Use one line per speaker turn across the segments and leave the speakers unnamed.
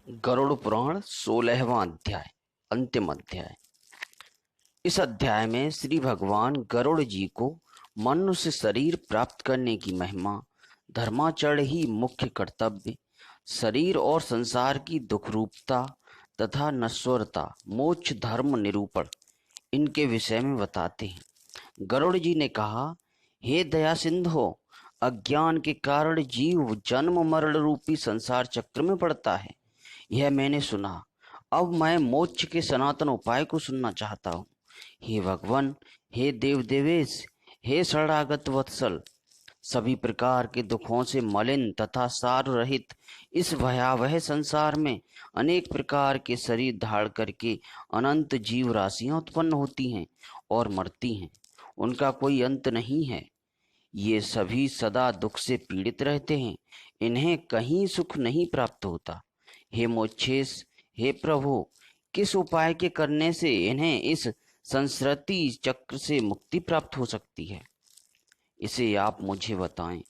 गरुड़ पुराण 16वां अध्याय। अंतिम अध्याय। इस अध्याय में श्री भगवान गरुड़ जी को मनुष्य शरीर प्राप्त करने की महिमा, धर्माचरण ही मुख्य कर्तव्य, शरीर और संसार की दुखरूपता तथा नश्वरता, मोक्ष धर्म निरूपण, इनके विषय में बताते हैं। गरुड़ जी ने कहा, हे दया सिंधो, अज्ञान के कारण जीव जन्म मरण रूपी संसार चक्र में पड़ता है, यह मैंने सुना। अब मैं मोक्ष के सनातन उपाय को सुनना चाहता हूँ। हे भगवान, हे देव देवेश, हे शरणागत वत्सल, सभी प्रकार के दुखों से मलिन तथा सार रहित इस भयावह संसार में अनेक प्रकार के शरीर धारण करके अनंत जीव राशियां उत्पन्न होती हैं और मरती हैं। उनका कोई अंत नहीं है। ये सभी सदा दुख से पीड़ित रहते हैं। इन्हें कहीं सुख नहीं प्राप्त होता। हे मोक्षेश, हे प्रभु, किस उपाय के करने से इन्हें इस संसरती चक्र से मुक्ति प्राप्त हो सकती है, इसे आप मुझे बताएं।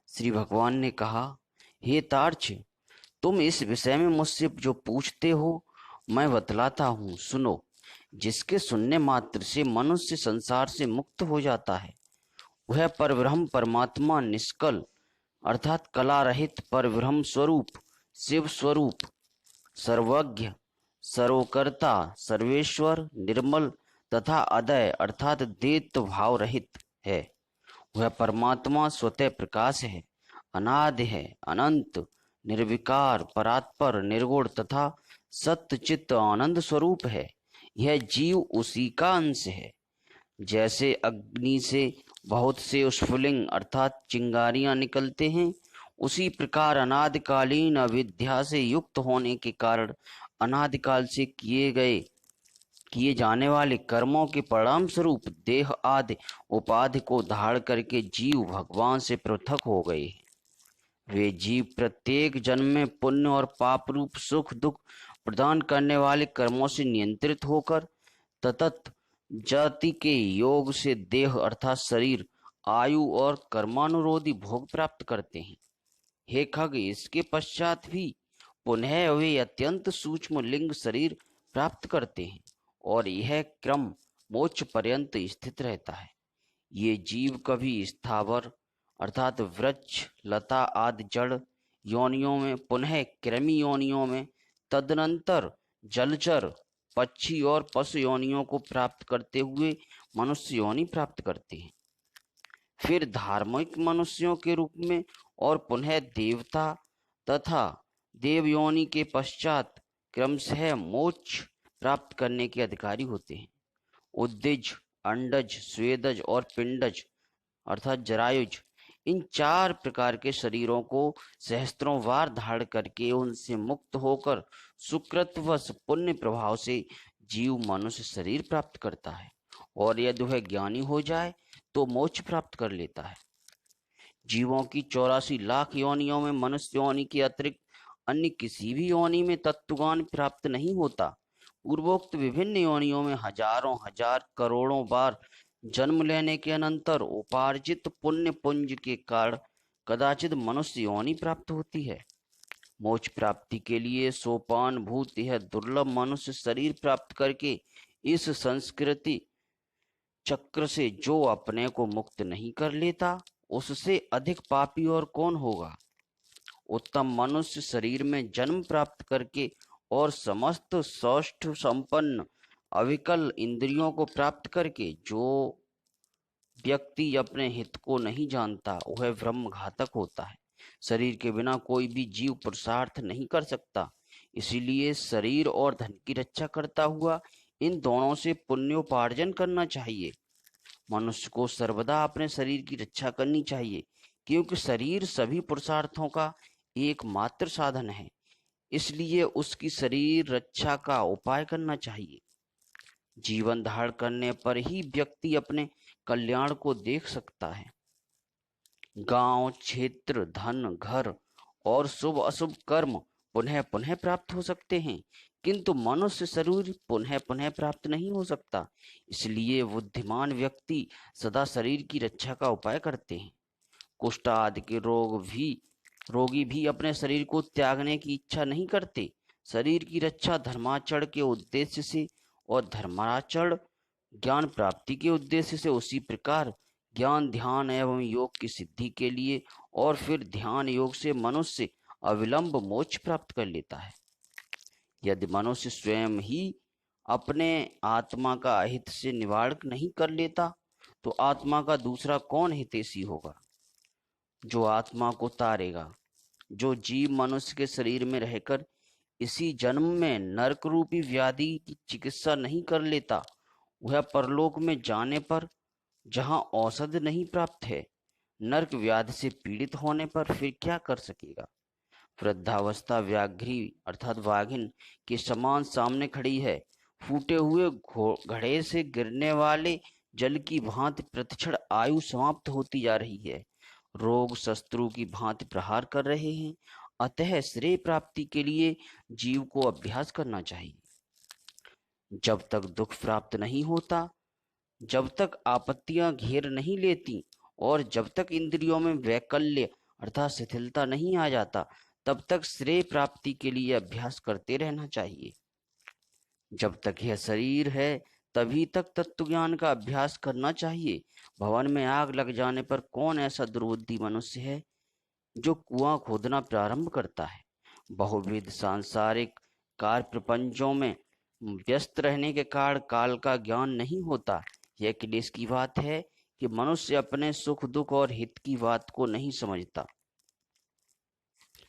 श्री भगवान ने कहा, हे तार्क्ष, तुम इस विषय में मुझसे जो पूछते हो मैं बतलाता हूँ, सुनो। जिसके सुनने मात्र से मनुष्य संसार से मुक्त हो जाता है, वह परब्रह्म परमात्मा निष्कल अर्थात कला रहित परब्रह्म स्वरूप, शिव स्वरूप, सर्वज्ञ, सर्वकर्ता, सर्वेश्वर, निर्मल तथा अदय अर्थात द्वैत भाव रहित है। वह परमात्मा स्वतः प्रकाश है, अनादि है, अनंत, निर्विकार, परात्पर, निर्गुण तथा सत्य चित्त आनंद स्वरूप है। यह जीव उसी का अंश है। जैसे अग्नि से बहुत से स्फुलिंग अर्थात चिंगारियां निकलते हैं, उसी प्रकार अनादिकालीन अविद्या से युक्त होने के कारण अनादिकाल से किए जाने वाले कर्मों के परिणाम स्वरूप देह आदि उपाधि को धारण करके जीव भगवान से पृथक हो गए हैं। वे जीव प्रत्येक जन्म में पुण्य और पाप रूप सुख दुख प्रदान करने वाले कर्मों से नियंत्रित होकर ततत जाति के योग से देह अर्थात शरीर, आयु और कर्मानुरोधी भोग प्राप्त करते हैं। हे खग, इसके पश्चात भी पुनः वे अत्यंत सूक्ष्म लिंग शरीर प्राप्त करते हैं और यह क्रम मोक्ष पर्यंत स्थित रहता है। ये जीव कभी स्थावर अर्थात वृक्ष, लता आदि जड़ योनियों में, पुनः कृमि योनियों में, तदनंतर जलचर, पक्षी और पशु योनियों को प्राप्त करते हुए मनुष्य योनि प्राप्त करते हैं। फिर धार्मिक मनुष्यों के रूप में और पुनः देवता तथा देव योनि के पश्चात क्रमशः मोक्ष प्राप्त करने के अधिकारी होते हैं। उद्दिज, अंडज, स्वेदज और पिंडज अर्थात जरायुज, इन चार प्रकार के शरीरों को सहस्त्रों बार धारण करके उनसे मुक्त होकर सुकृतवश पुण्य प्रभाव से जीव मनुष्य शरीर प्राप्त करता है और यदि वह ज्ञानी हो जाए तो मोक्ष प्राप्त कर लेता है। जीवों की 84 लाख योनियों में मनुष्य योनि के अतिरिक्त अन्य किसी भी योनि में तत्वज्ञान प्राप्त नहीं होता। पूर्वोक्त विभिन्न योनियों में हजारों हजार करोड़ों बार जन्म लेने के अनंतर उपार्जित पुण्य पुंज के कारण कदाचित मनुष्य योनि प्राप्त होती है। मोक्ष प्राप्ति के लिए सोपान भूत यह दुर्लभ मनुष्य शरीर प्राप्त करके इस संस्कृति चक्र से जो अपने को मुक्त नहीं कर लेता, उससे अधिक पापी और कौन होगा। उत्तम मनुष्य शरीर में जन्म प्राप्त करके और समस्त सौष्ठ संपन्न अविकल इंद्रियों को प्राप्त करके जो व्यक्ति अपने हित को नहीं जानता, वह ब्रह्म घातक होता है। शरीर के बिना कोई भी जीव पुरुषार्थ नहीं कर सकता। इसीलिए शरीर और धन की रक्षा करता हुआ इन दोनों से पुण्योपार्जन करना चाहिए। मनुष्य को सर्वदा अपने शरीर की रक्षा करनी चाहिए, क्योंकि शरीर सभी पुरुषार्थों का एकमात्र साधन है। इसलिए उसकी शरीर रक्षा का उपाय करना चाहिए। जीवन धारण करने पर ही व्यक्ति अपने कल्याण को देख सकता है। गांव, क्षेत्र, धन, घर और शुभ अशुभ कर्म पुनः पुनः प्राप्त हो सकते हैं, किंतु मनुष्य शरीर पुनः पुनः प्राप्त नहीं हो सकता। इसलिए बुद्धिमान व्यक्ति सदा शरीर की रक्षा का उपाय करते हैं। कुष्ठ आदि के रोग भी रोगी भी अपने शरीर को त्यागने की इच्छा नहीं करते। शरीर की रक्षा धर्माचरण के उद्देश्य से और धर्माचरण ज्ञान प्राप्ति के उद्देश्य से उसी प्रकार ज्ञान ध्यान एवं योग की सिद्धि के लिए और फिर ध्यान योग से मनुष्य अविलंब मोक्ष प्राप्त कर लेता है। यदि मनुष्य स्वयं ही अपने आत्मा का हित से निवारण नहीं कर लेता तो आत्मा का दूसरा कौन हितैषी होगा जो आत्मा को तारेगा। जो जीव मनुष्य के शरीर में रहकर इसी जन्म में नरक रूपी व्याधि की चिकित्सा नहीं कर लेता, वह परलोक में जाने पर जहाँ औषध नहीं प्राप्त है, नरक व्याधि से पीड़ित होने पर फिर क्या कर सकेगा। वृद्धावस्था व्याघ्री अर्थात वाघिन के समान सामने खड़ी है। फूटे हुए घड़े से गिरने वाले जल की भांति प्रतिक्षण आयु समाप्त होती जा रही है। रोग शत्रु की भांति प्रहार कर रहे हैं। अतः श्रेय प्राप्ति के लिए जीव को अभ्यास करना चाहिए। जब तक दुख प्राप्त नहीं होता, जब तक आपत्तियां घेर नहीं लेती और जब तक इंद्रियों में वैकल्य अर्थात शिथिलता नहीं आ जाता, तब तक श्रेय प्राप्ति के लिए अभ्यास करते रहना चाहिए। जब तक यह शरीर है तभी तक तत्व ज्ञान का अभ्यास करना चाहिए। भवन में आग लग जाने पर कौन ऐसा दुर्बुद्धि मनुष्य है जो कुआं खोदना प्रारंभ करता है। बहुविध सांसारिक कार्य प्रपंचों में व्यस्त रहने के कारण काल का ज्ञान नहीं होता। यह क्लेश की बात है कि मनुष्य अपने सुख दुख और हित की बात को नहीं समझता।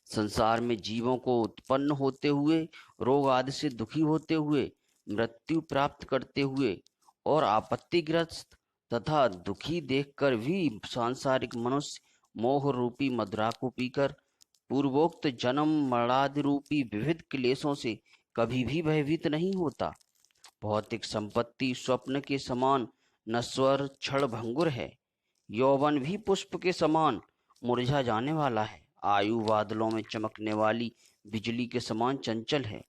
संसार में जीवों को उत्पन्न होते हुए, रोग आदि से दुखी होते हुए, मृत्यु प्राप्त करते हुए और आपत्तिग्रस्त तथा दुखी देखकर भी सांसारिक मनुष्य मोह रूपी मदिरा को पीकर पूर्वोक्त जन्म मरणादि रूपी विविध क्लेशों से कभी भी भयभीत नहीं होता। भौतिक संपत्ति स्वप्न के समान नश्वर क्षण भंगुर है। यौवन भी पुष्प के समान मुरझा जाने वाला है। आयु बादलों में चमकने वाली बिजली के समान चंचल है।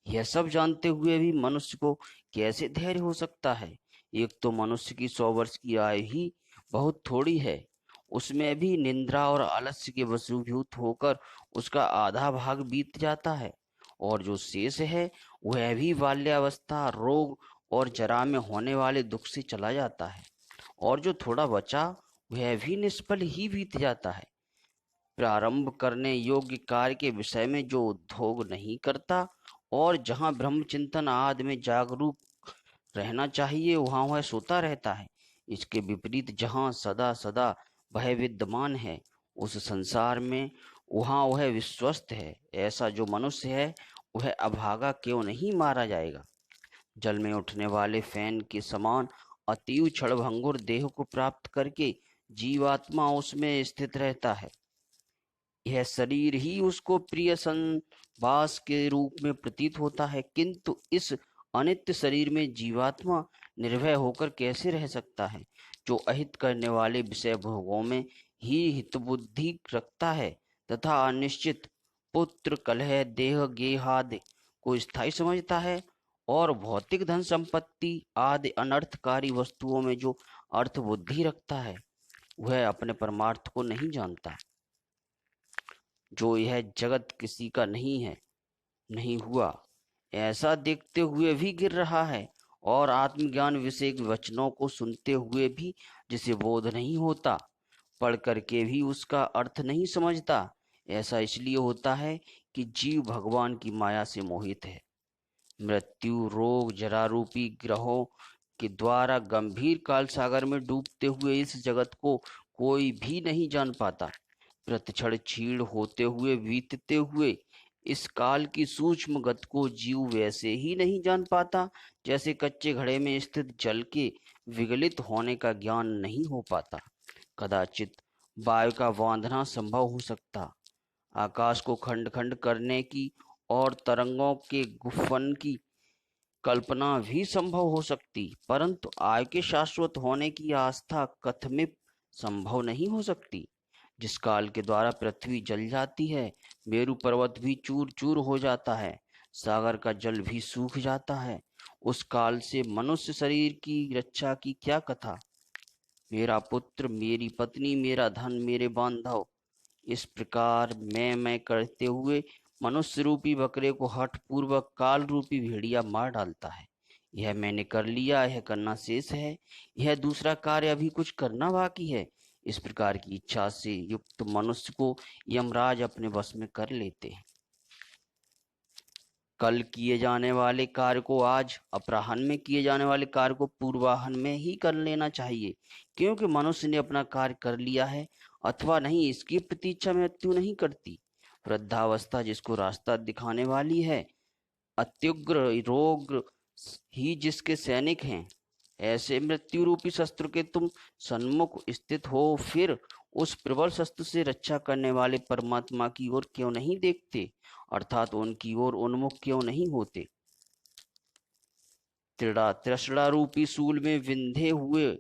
यह सब जानते हुए भी मनुष्य को कैसे धैर्य हो सकता है। एक तो मनुष्य की 100 वर्ष की आयु ही बहुत थोड़ी है, उसमें भी निंद्रा और आलस्य के वशीभूत होकर उसका आधा भाग बीत जाता है और जो शेष है वह भी बाल्यावस्था रोग और जरा में होने वाले दुख से चला जाता है और जो थोड़ा बचा वह भी निष्फल ही बीत जाता है। प्रारंभ करने योग्य कार्य के विषय में जो उद्योग नहीं करता और जहाँ ब्रह्म चिंतन आदि में जागरूक रहना चाहिए वहाँ वह सोता रहता है। इसके विपरीत जहाँ सदा सदा वह विद्यमान है उस संसार में वहाँ वह विश्वस्त है। ऐसा जो मनुष्य है वह अभागा क्यों नहीं मारा जाएगा। जल में उठने वाले फैन के समान अतीव क्षणभंगुर देह को प्राप्त करके जीवात्मा उसमें स्थित रहता है। यह शरीर ही उसको प्रिय संवास के रूप में प्रतीत होता है, किंतु इस अनित्य शरीर में जीवात्मा निर्भय होकर कैसे रह सकता है जो अहित करने वाले विषय भोगों में ही हितबुद्धि रखता है तथा अनिश्चित पुत्र कलह देह गेहादि को स्थायी समझता है और भौतिक धन संपत्ति आदि अनर्थकारी वस्तुओं में जो अर्थ बुद्धि रखता है वह अपने परमार्थ को नहीं जानता। जो यह जगत किसी का नहीं है, नहीं हुआ ऐसा देखते हुए भी गिर रहा है और आत्मज्ञान विषय वचनों को सुनते हुए भी जिसे बोध नहीं होता, पढ़ करके भी उसका अर्थ नहीं समझता। ऐसा इसलिए होता है कि जीव भगवान की माया से मोहित है। मृत्यु रोग जरा रूपी ग्रहों के द्वारा गंभीर काल सागर में डूबते हुए इस जगत को कोई भी नहीं जान पाता। प्रतिक्षण क्षीण होते हुए बीतते हुए इस काल की सूक्ष्म गति को जीव वैसे ही नहीं जान पाता जैसे कच्चे घड़े में स्थित जल के विगलित होने का ज्ञान नहीं हो पाता। कदाचित वायु का बांधना संभव हो सकता, आकाश को खंड खंड करने की और तरंगों के गुफन की कल्पना भी संभव हो सकती, परंतु आय के शाश्वत होने की आस्था कथमित संभव नहीं हो सकती। जिस काल के द्वारा पृथ्वी जल जाती है, मेरु पर्वत भी चूर चूर हो जाता है, सागर का जल भी सूख जाता है, उस काल से मनुष्य शरीर की रक्षा की क्या कथा। मेरा पुत्र मेरी पत्नी मेरा धन मेरे बांधव इस प्रकार मैं करते हुए मनुष्य रूपी बकरे को हठ पूर्वक काल रूपी भेड़िया मार डालता है। यह मैंने कर लिया, यह करना शेष है, यह दूसरा कार्य अभी कुछ करना बाकी है। इस प्रकार की इच्छा से युक्त मनुष्य को यमराज अपने वश में कर लेते हैं। कल किए जाने वाले कार्य को आज, अपराह्न में किए जाने वाले कार्य को पूर्वाह्न में ही कर लेना चाहिए, क्योंकि मनुष्य ने अपना कार्य कर लिया है अथवा नहीं, इसकी प्रतीक्षा मृत्यु नहीं करती। वृद्धावस्था जिसको रास्ता दिखाने वाली है, अत्युग्र रोग ही जिसके सैनिक हैं, ऐसे मृत्यु रूपी शस्त्र के तुम सन्मुख स्थित हो, फिर उस प्रबल शस्त्र से रक्षा करने वाले परमात्मा की ओर क्यों नहीं देखते, अर्थात उनकी ओर उन्मुख क्यों नहीं होते। तृष्णा रूपी सूल में विंधे हुए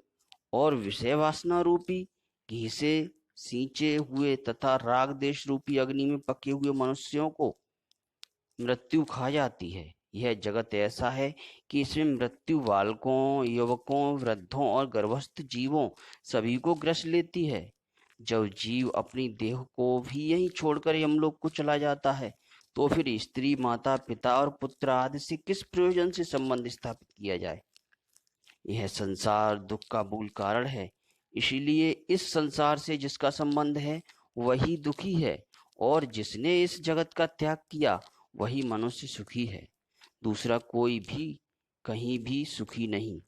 और विषय वासना रूपी घी से सींचे हुए तथा राग देश रूपी अग्नि में पके हुए मनुष्यों को मृत्यु खा जाती है। यह जगत ऐसा है कि इसमें मृत्यु बालकों, युवकों, वृद्धों और गर्भस्थ जीवों सभी को ग्रस लेती है। जब जीव अपनी देह को भी यहीं छोड़कर यमलोक को चला जाता है, तो फिर स्त्री, माता, पिता और पुत्र आदि से किस प्रयोजन से संबंध स्थापित किया जाए। यह संसार दुख का मूल कारण है। इसीलिए इस संसार से जिसका संबंध है वही दुखी है, और जिसने इस जगत का त्याग किया वही मनुष्य सुखी है। दूसरा कोई भी कहीं भी सुखी नहीं।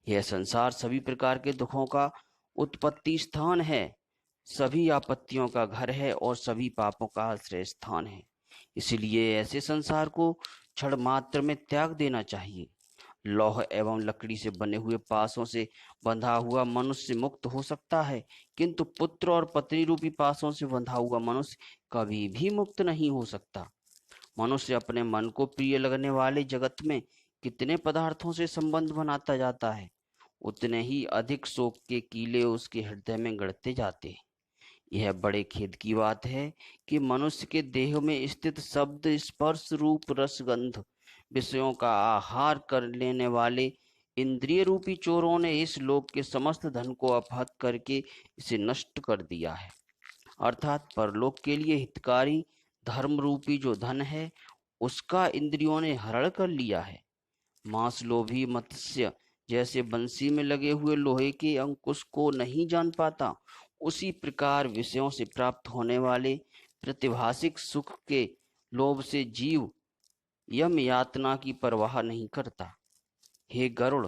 यह संसार सभी प्रकार के दुखों का उत्पत्ति स्थान है, सभी आपत्तियों का घर है और सभी पापों का आश्रय स्थान है। इसलिए ऐसे संसार को क्षण मात्र में त्याग देना चाहिए। लौह एवं लकड़ी से बने हुए पासों से बंधा हुआ मनुष्य मुक्त हो सकता है, किंतु पुत्र और पत्नी रूपी पासों से बंधा हुआ मनुष्य कभी भी मुक्त नहीं हो सकता। मनुष्य अपने मन को प्रिय लगने वाले जगत में कितने पदार्थों से संबंध बनाता जाता है, उतने ही अधिक शोक के कीले उसके हृदय में गढ़ते जाते हैं। यह बड़े खेद की बात है कि मनुष्य के देह में स्थित शब्द, स्पर्श, रूप, रस, गंध विषयों का आहार कर लेने वाले इंद्रिय रूपी चोरों ने इस लोक के समस्त धन को अपहत करके इसे नष्ट कर दिया है। अर्थात परलोक के लिए हितकारी धर्म रूपी जो धन है, उसका इंद्रियों ने हरण कर लिया है। मांस लोभी मत्स्य जैसे बंसी में लगे हुए लोहे के अंकुश को नहीं जान पाता, उसी प्रकार विषयों से प्राप्त होने वाले प्रतिभासिक सुख के लोभ से जीव यम यातना की परवाह नहीं करता। हे गरुड़,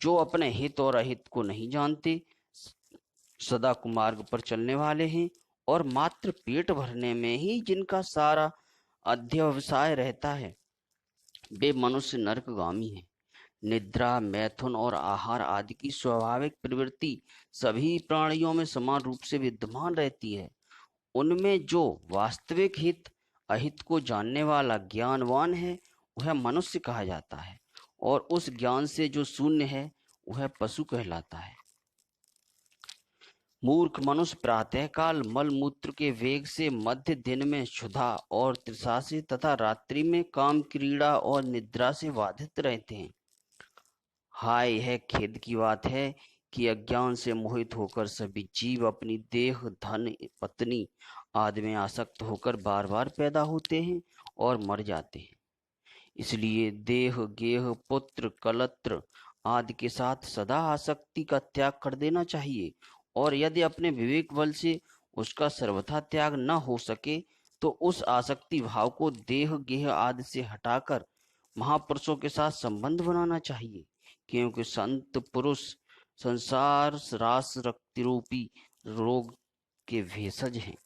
जो अपने हित और अहित को नहीं जानते, सदा कुमार्ग पर चलने वाले हैं और मात्र पेट भरने में ही जिनका सारा अध्यवसाय रहता है, वे मनुष्य नरकगामी हैं। निद्रा, मैथुन और आहार आदि की स्वाभाविक प्रवृत्ति सभी प्राणियों में समान रूप से विद्यमान रहती है। उनमें जो वास्तविक हित अहित को जानने वाला ज्ञानवान है वह मनुष्य कहा जाता है, और उस ज्ञान से जो शून्य है वह पशु कहलाता है। मूर्ख मनुष्य प्रातः काल मल मूत्र के वेग से, मध्य दिन में क्षुधा और तृषा से तथा रात्रि में काम क्रीड़ा और निद्रा से बाधित रहते हैं। हाय, यह खेद की बात है कि अज्ञान से मोहित होकर सभी जीव अपनी देह, धन, पत्नी आदि में आसक्त होकर बार बार पैदा होते हैं और मर जाते हैं। इसलिए देह, गेह, पुत्र, कलत्र आदि के साथ सदा आसक्ति का त्याग कर देना चाहिए, और यदि अपने विवेक बल से उसका सर्वथा त्याग न हो सके तो उस आसक्ति भाव को देह, गेह आदि से हटाकर महापुरुषों के साथ संबंध बनाना चाहिए, क्योंकि संत पुरुष संसार रास रक्ति रूपी रोग के भेषज हैं।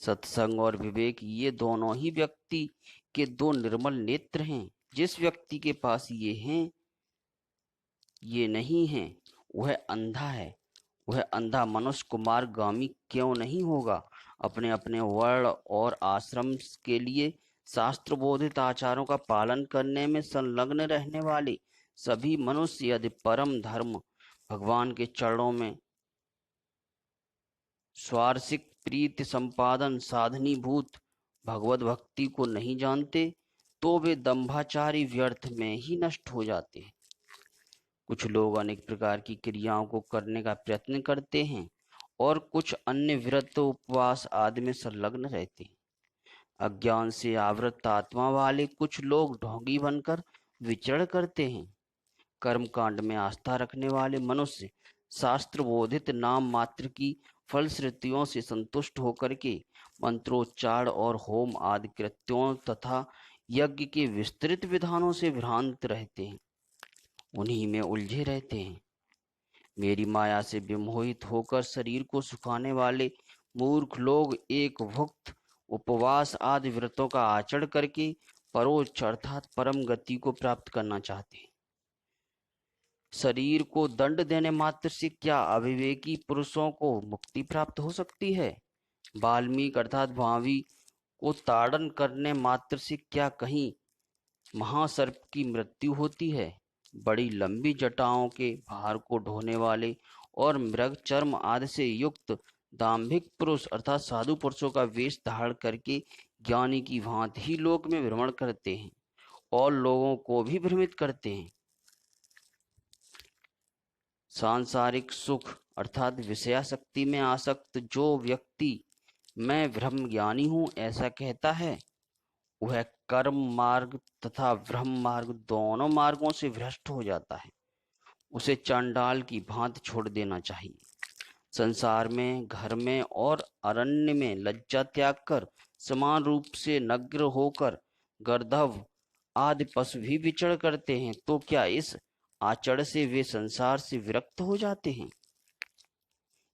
सत्संग और विवेक ये दोनों ही व्यक्ति के दो निर्मल नेत्र हैं। जिस व्यक्ति के पास ये नहीं है वह अंधा है। वह अंधा मनुष्य कुमारगामी क्यों नहीं होगा। अपने अपने वर्ण और आश्रम के लिए शास्त्र बोधित आचारों का पालन करने में संलग्न रहने वाले सभी मनुष्य यदि परम धर्म भगवान के चरणों में स्वार्थिक प्रीति संपादन साधनीभूत भगवत भक्ति को नहीं जानते, तो वे दंभाचारी व्यर्थ में ही नष्ट हो जाते हैं। कुछ लोग अनेक प्रकार की क्रियाओं को करने का प्रयत्न करते हैं और कुछ अन्य व्रत उपवास आदि में संलग्न रहते हैं। अज्ञान से आवृत आत्मा वाले कुछ लोग ढोंगी बनकर विचरण करते हैं। कर्मकांड में आस्था रखने वाले मनुष्य शास्त्र बोधित नाम मात्र की फलश्रुतियों से संतुष्ट होकर के मंत्रोच्चार और होम आदि कृत्यों तथा यज्ञ के विस्तृत विधानों से भ्रांत रहते हैं, उन्हीं में उलझे रहते हैं। मेरी माया से विमोहित होकर शरीर को सुखाने वाले मूर्ख लोग एक भुक्त उपवास आदि व्रतों का आचरण करके परोक्ष अर्थात परम गति को प्राप्त करना चाहते हैं। शरीर को दंड देने मात्र से क्या अविवेकी पुरुषों को मुक्ति प्राप्त हो सकती है? वाल्मीकि अर्थात भावी को ताड़न करने मात्र से क्या कहीं महासर्प की मृत्यु होती है? बड़ी लंबी जटाओं के भार को ढोने वाले और मृग चर्म आदि से युक्त दाम्भिक पुरुष अर्थात साधु पुरुषों का वेश धारण करके ज्ञानी की भांति ही लोक में भ्रमण करते हैं और लोगों को भी भ्रमित करते हैं। सांसारिक सुख अर्थात विषयासक्ति में आसक्त जो व्यक्ति मैं ब्रह्म ज्ञानी हूं ऐसा कहता है, वह कर्म मार्ग तथा ब्रह्म मार्ग दोनों मार्गों से भ्रष्ट हो जाता है। उसे चांडाल की भांति छोड़ देना चाहिए। संसार में, घर में और अरण्य में लज्जा त्याग कर समान रूप से नग्न होकर गर्दभ आदि पशु भी विचरण करते हैं, तो क्या इस आचरण से वे संसार से विरक्त हो जाते हैं?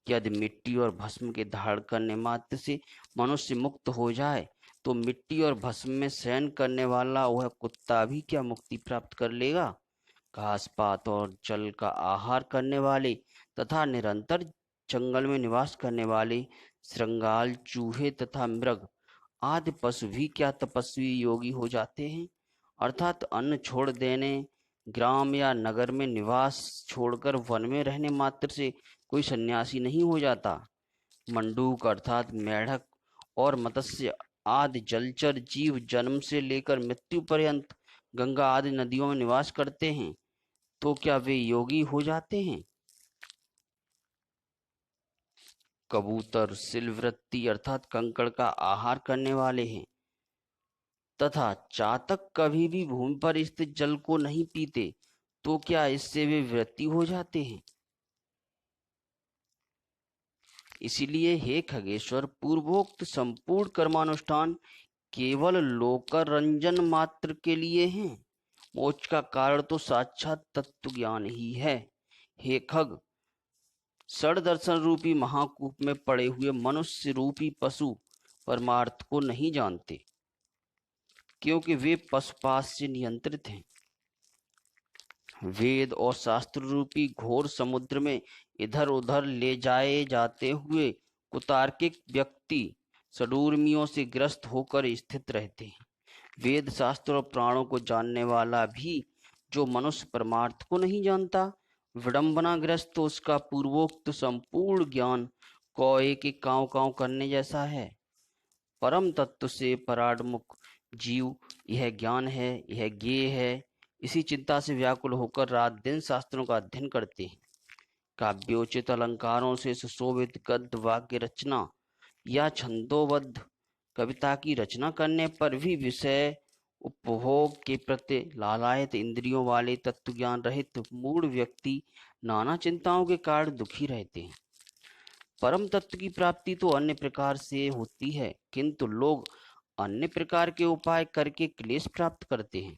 यदि मिट्टी और भस्म के धारण करने मात्र से मनुष्य मुक्त हो जाए तो मिट्टी और भस्म में शयन करने वाला वह कुत्ता भी क्या मुक्ति प्राप्त कर लेगा? घास पात और जल का आहार करने वाले तथा निरंतर जंगल में निवास करने वाले श्रृंगाल, चूहे तथा मृग आदि पशु भी क्या तपस्वी योगी हो जाते हैं? अर्थात अन्न छोड़ देने, ग्राम या नगर में निवास छोड़कर वन में रहने मात्र से कोई सन्यासी नहीं हो जाता। मंडूक अर्थात मेढक और मत्स्य आदि जलचर जीव जन्म से लेकर मृत्यु पर्यंत गंगा आदि नदियों में निवास करते हैं, तो क्या वे योगी हो जाते हैं? कबूतर सिलवृत्ति अर्थात कंकड़ का आहार करने वाले हैं तथा चातक कभी भी भूमि पर स्थित जल को नहीं पीते, तो क्या इससे वे वृत्ति हो जाते हैं? इसीलिए हे खगेश्वर, पूर्वोक्त संपूर्ण कर्मानुष्ठान केवल लोकरंजन मात्र के लिए हैं। मोक्ष का कारण तो साक्षात तत्व ज्ञान ही है। हे खग, षड दर्शन रूपी महाकूप में पड़े हुए मनुष्य रूपी पशु परमार्थ को नहीं जानते, क्योंकि वे पशुपात से नियंत्रित हैं। वेद और शास्त्र रूपी घोर समुद्र में इधर उधर ले जाए जाते हुए कुतार्किक व्यक्ति षडूर्मियों से ग्रस्त होकर स्थित रहते हैं। वेद शास्त्र और प्राणों को जानने वाला भी जो मनुष्य परमार्थ को नहीं जानता, विडंबनाग्रस्त, तो उसका पूर्वोक्त संपूर्ण ज्ञान कौए के कांव कांव करने जैसा है। परम तत्व से पराडमुख जीव यह ज्ञान है, यह ज्ञेय है, इसी चिंता से व्याकुल होकर रात दिन शास्त्रों का अध्ययन करते हैं। काव्योचित अलंकारों से सुशोभित गद्य वाक्य रचना या छंदोबद्ध कविता की रचना करने पर भी विषय उपभोग के प्रति लालायत इंद्रियों वाले तत्वज्ञान रहित मूढ़ व्यक्ति नाना चिंताओं के कारण दुखी रहते हैं। परम तत्व की प्राप्ति तो अन्य प्रकार से होती है, किंतु लोग अन्य प्रकार के उपाय करके क्लेश प्राप्त करते हैं।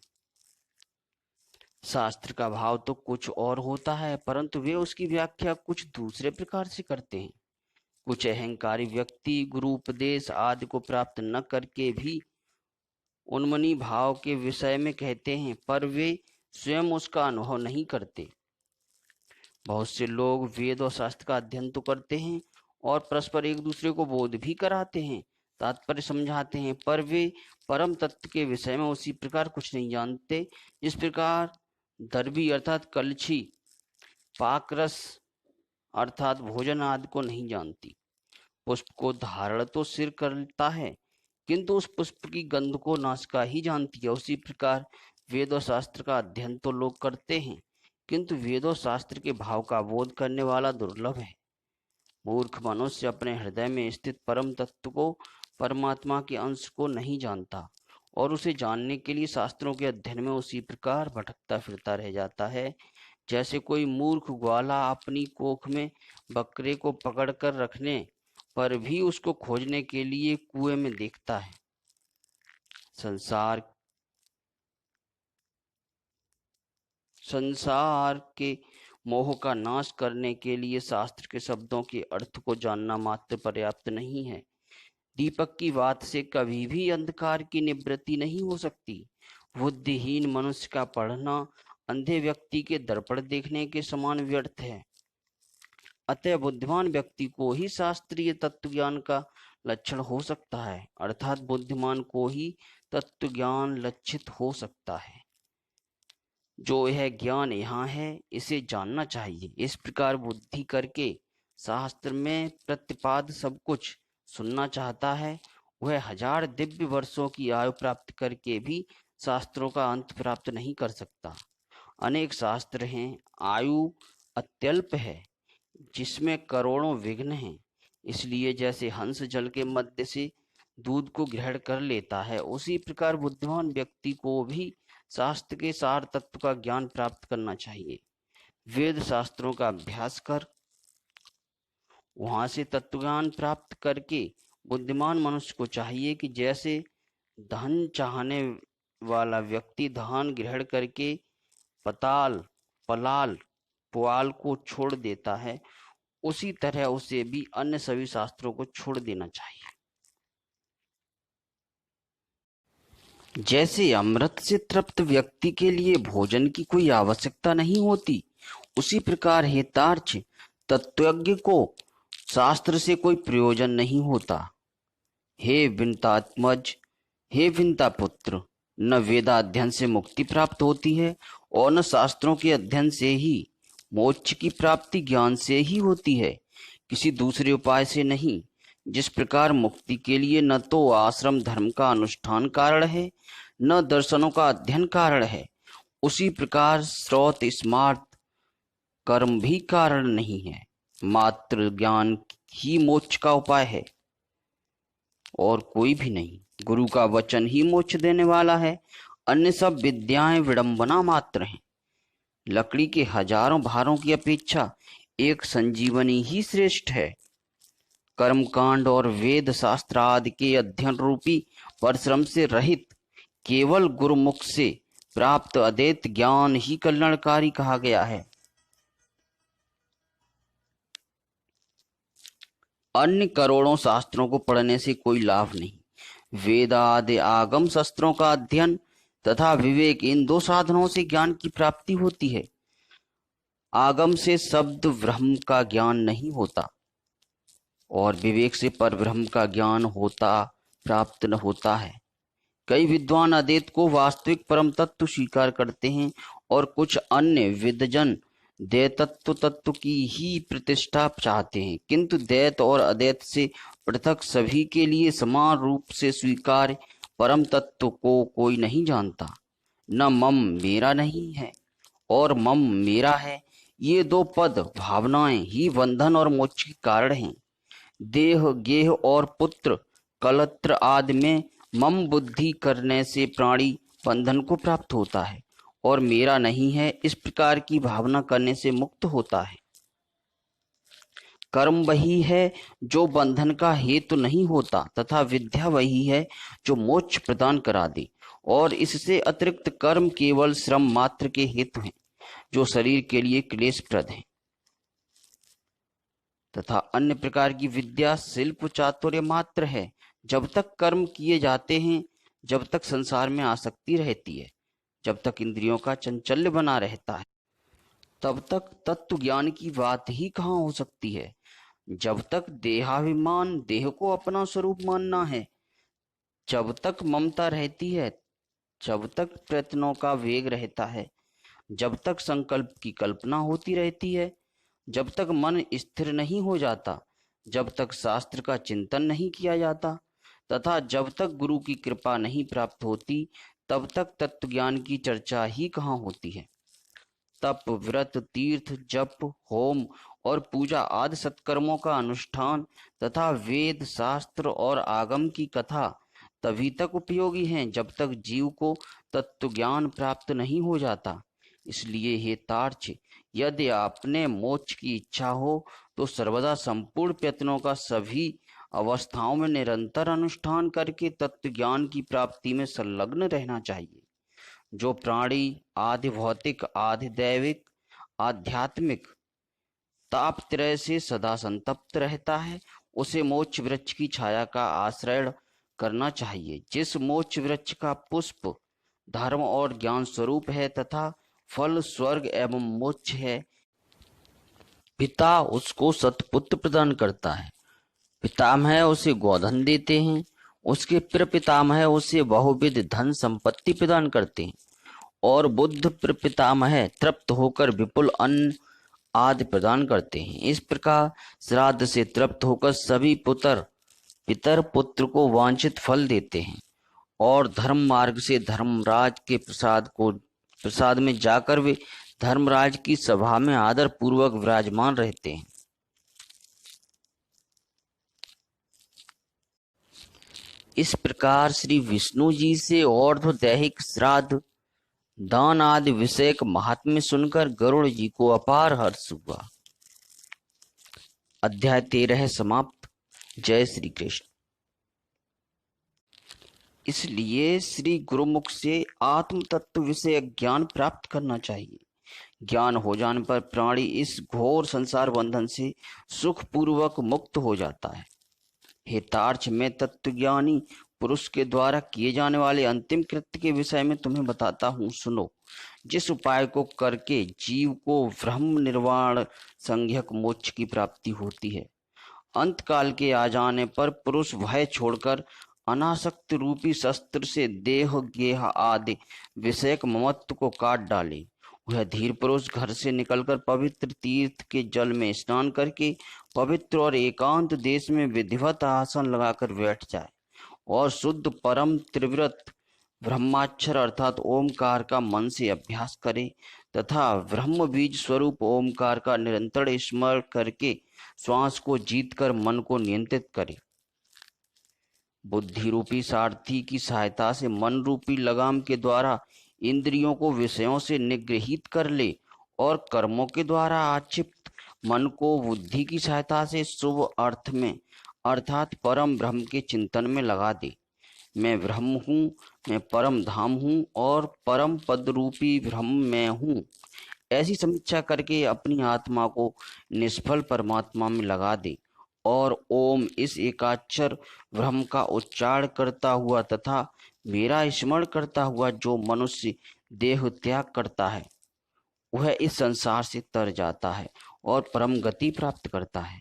शास्त्र का भाव तो कुछ और होता है, परंतु वे उसकी व्याख्या कुछ दूसरे प्रकार से करते हैं। कुछ अहंकारी व्यक्ति गुरु उपदेश आदि को प्राप्त न करके भी उन्मनी भाव के विषय में कहते हैं, पर वे स्वयं उसका अनुभव नहीं करते। बहुत से लोग वेद और शास्त्र का अध्ययन तो करते हैं और परस्पर एक दूसरे को बोध भी कराते हैं, तात्पर्य समझाते हैं, पर वे परम तत्व के विषय में उसी प्रकार कुछ नहीं जानते जिस प्रकार दर्भी अर्थात कलछी पाकरस अर्थात भोजन आदि को नहीं जानती। पुष्प को धारण तो सिर करता है, किंतु उस पुष्प की गंध को नासिका ही जानती है। उसी प्रकार वेद और शास्त्र का अध्ययन तो लोग करते हैं, किंतु वेद और शास्त्र के भाव का बोध करने वाला दुर्लभ है। मूर्ख मनुष्य अपने हृदय में स्थित परम तत्व को, परमात्मा के अंश को नहीं जानता और उसे जानने के लिए शास्त्रों के अध्ययन में उसी प्रकार भटकता फिरता रह जाता है जैसे कोई मूर्ख ग्वाला अपनी कोख में बकरे को पकड़कर रखने पर भी उसको खोजने के लिए कुएं में देखता है। संसार के मोह का नाश करने के लिए शास्त्र के शब्दों के अर्थ को जानना मात्र पर्याप्त नहीं है। दीपक की बात से कभी भी अंधकार की निवृत्ति नहीं हो सकती। बुद्धिहीन मनुष्य का पढ़ना अंधे व्यक्ति के दर्पण देखने के समान व्यर्थ है। अतः बुद्धिमान व्यक्ति को ही शास्त्रीय तत्व ज्ञान का लक्षण हो सकता है, अर्थात बुद्धिमान को ही तत्व ज्ञान लक्षित हो सकता है। जो यह ज्ञान यहाँ है इसे जानना चाहिए। इस प्रकार बुद्धि करके शास्त्र में प्रतिपाद सब कुछ सुनना चाहता है, वह 1000 दिव्य वर्षों की आयु प्राप्त करके भी शास्त्रों का अंत प्राप्त नहीं कर सकता। अनेक शास्त्र हैं, आयु अत्यल्प है जिसमें करोड़ों विघ्न हैं। इसलिए जैसे हंस जल के मध्य से दूध को ग्रहण कर लेता है, उसी प्रकार बुद्धिमान व्यक्ति को भी शास्त्र के सार तत्व का ज्ञान प्राप्त करना चाहिए। वेद शास्त्रों का अभ्यास कर वहां से तत्व ज्ञान प्राप्त करके बुद्धिमान मनुष्य को चाहिए कि जैसे धन चाहने वाला व्यक्ति धान ग्रहण करके पलाल पुआल को छोड़ देता है, उसी तरह उसे भी अन्य सभी शास्त्रों को छोड़ देना चाहिए। जैसे अमृत से तृप्त व्यक्ति के लिए भोजन की कोई आवश्यकता नहीं होती, उसी प्रकार हितार्थ तत्वज्ञ को शास्त्र से कोई प्रयोजन नहीं होता। हे विंतात्मज, हे विंता पुत्र, न वेदाध्ययन से मुक्ति प्राप्त होती है और न शास्त्रों के अध्ययन से ही। मोक्ष की प्राप्ति ज्ञान से ही होती है, किसी दूसरे उपाय से नहीं। जिस प्रकार मुक्ति के लिए न तो आश्रम धर्म का अनुष्ठान कारण है, न दर्शनों का अध्ययन कारण है, उसी प्रकार श्रौत स्मार्त कर्म भी कारण नहीं है। मात्र ज्ञान ही मोक्ष का उपाय है और कोई भी नहीं। गुरु का वचन ही मोक्ष देने वाला है, अन्य सब विद्याएं विडंबना मात्र हैं। लकड़ी के हजारों भारों की अपेक्षा एक संजीवनी ही श्रेष्ठ है। कर्मकांड और वेद शास्त्र आदि के अध्ययन रूपी परिश्रम से रहित केवल गुरुमुख से प्राप्त अद्वैत ज्ञान ही कल्याणकारी कहा गया है। अन्य करोड़ों शास्त्रों को पढ़ने से कोई लाभ नहीं। वेद आदि आगम शास्त्रों का अध्ययन तथा विवेक, इन दो साधनों से ज्ञान की प्राप्ति होती है। आगम से शब्द ब्रह्म का ज्ञान नहीं होता और विवेक से परब्रह्म का ज्ञान प्राप्त न होता है। कई विद्वान अद्वैत को वास्तविक परम तत्व स्वीकार करते हैं और कुछ अन्य विद्वजन द्वैतत्व तत्व की ही प्रतिष्ठा चाहते हैं, किंतु द्वैत और अद्वैत से पृथक सभी के लिए समान रूप से स्वीकार परम तत्व को कोई नहीं जानता। न मम मेरा नहीं है और मम मेरा है, ये दो पद भावनाएं ही बंधन और मोक्ष के कारण हैं। देह गेह और पुत्र कलत्र आदि में मम बुद्धि करने से प्राणी बंधन को प्राप्त होता है और मेरा नहीं है इस प्रकार की भावना करने से मुक्त होता है। कर्म वही है जो बंधन का हेतु नहीं होता तथा विद्या वही है जो मोक्ष प्रदान करा दे, और इससे अतिरिक्त कर्म केवल श्रम मात्र के हेतु हैं जो शरीर के लिए क्लेशप्रद हैं, तथा अन्य प्रकार की विद्या शिल्प चातुर्य मात्र है। जब तक कर्म किए जाते हैं, जब तक संसार में आसक्ति रहती है, जब तक इंद्रियों का चंचल्य बना रहता है, तब तक तत्व ज्ञान की बात ही कहाँ हो सकती है। जब तक देहाभिमान, देह को अपना स्वरूप मानना है, जब तक ममता रहती है, जब तक प्रयत्नों का वेग रहता है, जब तक संकल्प की कल्पना होती रहती है, जब तक मन स्थिर नहीं हो जाता, जब तक शास्त्र का चिंतन नहीं किया जाता तथा जब तक गुरु की कृपा नहीं प्राप्त होती, तब तक तत्व ज्ञान की चर्चा ही कहाँ होती है। तप, व्रत, तीर्थ, जप, होम और पूजा आदि सत्कर्मों का अनुष्ठान तथा वेद, शास्त्र और आगम की कथा तभी तक उपयोगी हैं जब तक जीव को तत्व ज्ञान प्राप्त नहीं हो जाता। इसलिए हे तार्क्ष, यदि आपने मोक्ष की इच्छा हो तो सर्वदा संपूर्ण प्रयत्नों का सभी अवस्थाओं में निरंतर अनुष्ठान करके तत्व ज्ञान की प्राप्ति में संलग्न रहना चाहिए। जो प्राणी आधि भौतिक, आधि दैविक, आध्यात्मिक तापत्रय से सदा संतप्त रहता है, उसे मोक्ष वृक्ष की छाया का आश्रय करना चाहिए। जिस मोक्ष वृक्ष का पुष्प धर्म और ज्ञान स्वरूप है तथा फल स्वर्ग एवं मोक्ष है, पिता उसको सतपुत्र प्रदान करता है, पितामह उसे गोधन देते हैं, उसके प्रपितामह उसे बहुविध धन संपत्ति प्रदान करते हैं और बुद्ध प्रपितामह तृप्त होकर विपुल अन्न आदि प्रदान करते हैं। इस प्रकार श्राद्ध से तृप्त होकर सभी पितर पुत्र को वांछित फल देते हैं और धर्म मार्ग से धर्मराज के प्रसाद में जाकर वे धर्मराज की सभा में आदर पूर्वक विराजमान रहते हैं। इस प्रकार श्री विष्णु जी से और्ध्व दैहिक श्राद्ध दान आदि विषयक महात्म्य सुनकर गरुड़ जी को अपार हर्ष हुआ। अध्याय 13 समाप्त। जय श्री कृष्ण। इसलिए श्री गुरुमुख से आत्म तत्व विषय ज्ञान प्राप्त करना चाहिए। ज्ञान हो जाने पर प्राणी इस घोर संसार बंधन से सुख पूर्वक मुक्त हो जाता है। हे तार्क्ष, मैं तत्वज्ञानी पुरुष के द्वारा किए जाने वाले अंतिम कृत्य के विषय में तुम्हें बताता हूँ, सुनो। जिस उपाय को करके जीव को ब्रह्म निर्वाण संज्ञक मोक्ष की प्राप्ति होती है, अंत काल के आ जाने पर पुरुष भय छोड़कर अनासक्त रूपी शस्त्र से देह गेह आदि विषयक ममत्व को काट डाले, वह धीर पुरुष घर से निकलकर पवित्र तीर्थ के जल में स्नान करके पवित्र और एकांत देश में विधिवत आसन लगाकर बैठ जाए और शुद्ध परम त्रिव्रत ब्रह्माक्षर अर्थात ओमकार का मन से अभ्यास करे तथा ब्रह्म बीज स्वरूप ओमकार का निरंतर स्मरण करके श्वास को जीतकर मन को नियंत्रित करे। बुद्धि रूपी सारथी की सहायता से मन रूपी लगाम के द्वारा इंद्रियों को विषयों से निगृहित कर ले और कर्मों के द्वारा आक्षिप्त मन को बुद्धि की सहायता से शुभ अर्थ में अर्थात परम ब्रह्म के चिंतन में लगा दे। मैं ब्रह्म हूँ, मैं परम धाम हूँ और परम पद रूपी ब्रह्म मैं हूँ, ऐसी समीक्षा करके अपनी आत्मा को निष्फल परमात्मा में लगा दे और ओम इस एकाक्षर ब्रह्म का उच्चारण करता हुआ तथा मेरा स्मरण करता हुआ जो मनुष्य देह त्याग करता है वह इस संसार से तर जाता है और परम गति प्राप्त करता है।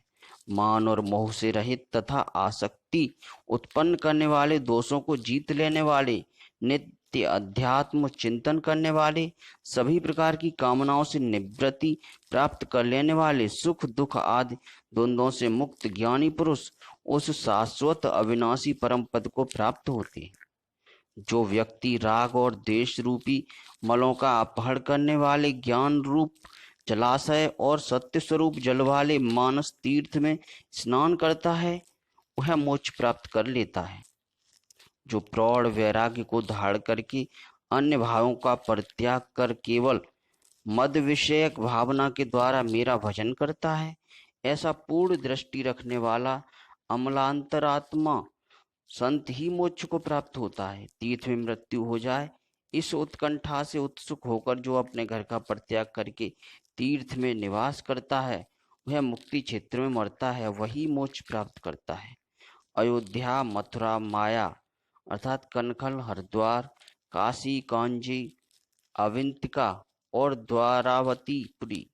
मान और मोह से रहित तथा आसक्ति उत्पन्न करने वाले दोषों को जीत लेने वाले, नित्य अध्यात्म चिंतन करने वाले, सभी प्रकार की कामनाओं से निवृत्ति प्राप्त कर लेने वाले, सुख दुख आदि द्वंद्वों से मुक्त ज्ञानी पुरुष उस शाश्वत अविनाशी परम पद को प्राप्त होते हैं। जो व्यक्ति राग और द्वेष रूपी मलों का अपहरण करने वाले ज्ञान रूप जलाशय और सत्य स्वरूप जल वाले मानस तीर्थ में स्नान करता है वह मोक्ष प्राप्त कर लेता है। जो प्रौढ़ वैराग्य को धारण करके अन्य भावों का परित्याग कर केवल मद विषयक भावना के द्वारा मेरा भजन करता है, ऐसा पूर्ण दृष्टि रखने वाला अमलांतरात्मा संत ही मोक्ष को प्राप्त होता है। तीर्थ में मृत्यु हो जाए इस उत्कंठा से उत्सुक होकर जो अपने घर का परित्याग करके तीर्थ में निवास करता है वह मुक्ति क्षेत्र में मरता है, वही मोक्ष प्राप्त करता है। अयोध्या, मथुरा, माया अर्थात कनखल, हरिद्वार, काशी, कांजी, अविंतिका और द्वारावतीपुरी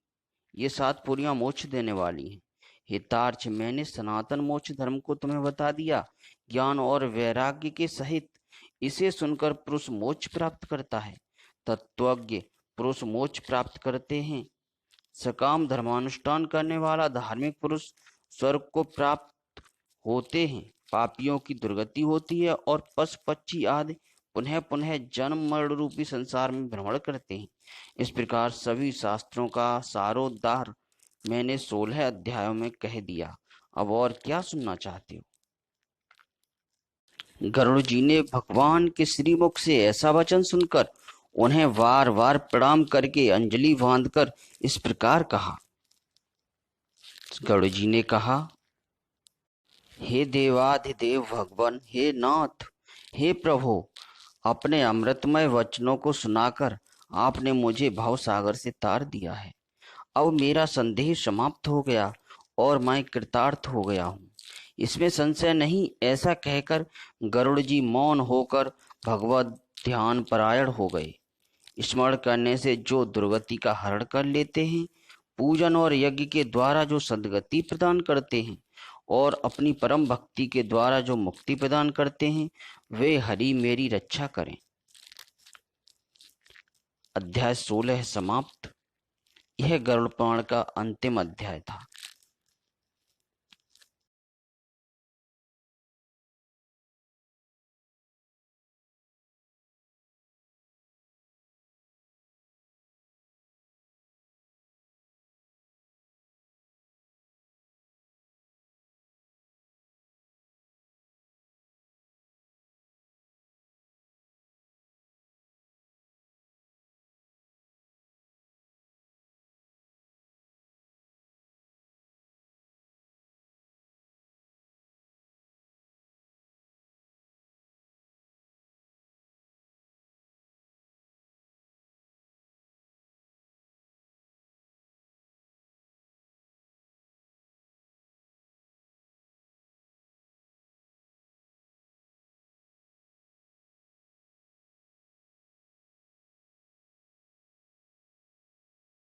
ये 7 पुरियां मोक्ष देने वाली हैं। हे तार्क्ष, मैंने सनातन मोक्ष धर्म को तुम्हें बता दिया। ज्ञान और वैराग्य के सहित इसे सुनकर पुरुष मोक्ष प्राप्त करता है। तत्वज्ञ पुरुष मोक्ष प्राप्त करते हैं। सकाम धर्मानुष्ठान करने वाला धार्मिक पुरुष स्वर्ग को प्राप्त होते हैं। पापियों की दुर्गति होती है और पशु पक्षी आदि पुनः पुनः जन्म मरण रूपी संसार में भ्रमण करते हैं। इस प्रकार सभी शास्त्रों का सारोद्धार मैंने 16 अध्यायों में कह दिया। अब और क्या सुनना चाहते हो? गरुड़ जी ने भगवान के श्रीमुख से ऐसा वचन सुनकर उन्हें बार बार प्रणाम करके अंजलि बांधकर इस प्रकार कहा। गरुड़ जी ने कहा, हे देवाधिदेव भगवान, हे नाथ, हे प्रभु, अपने अमृतमय वचनों को सुनाकर आपने मुझे भव सागर से तार दिया है। अब मेरा संदेह समाप्त हो गया और मैं कृतार्थ हो गया हूँ, इसमें संशय नहीं। ऐसा कहकर गरुड़ जी मौन होकर भगवत ध्यान परायण हो गए। स्मरण करने से जो दुर्गति का हरण कर लेते हैं, पूजन और यज्ञ के द्वारा जो सद्गति प्रदान करते हैं और अपनी परम भक्ति के द्वारा जो मुक्ति प्रदान करते हैं, वे हरि मेरी रक्षा करें। अध्याय 16 समाप्त। यह गरुड़ पुराण का अंतिम अध्याय था।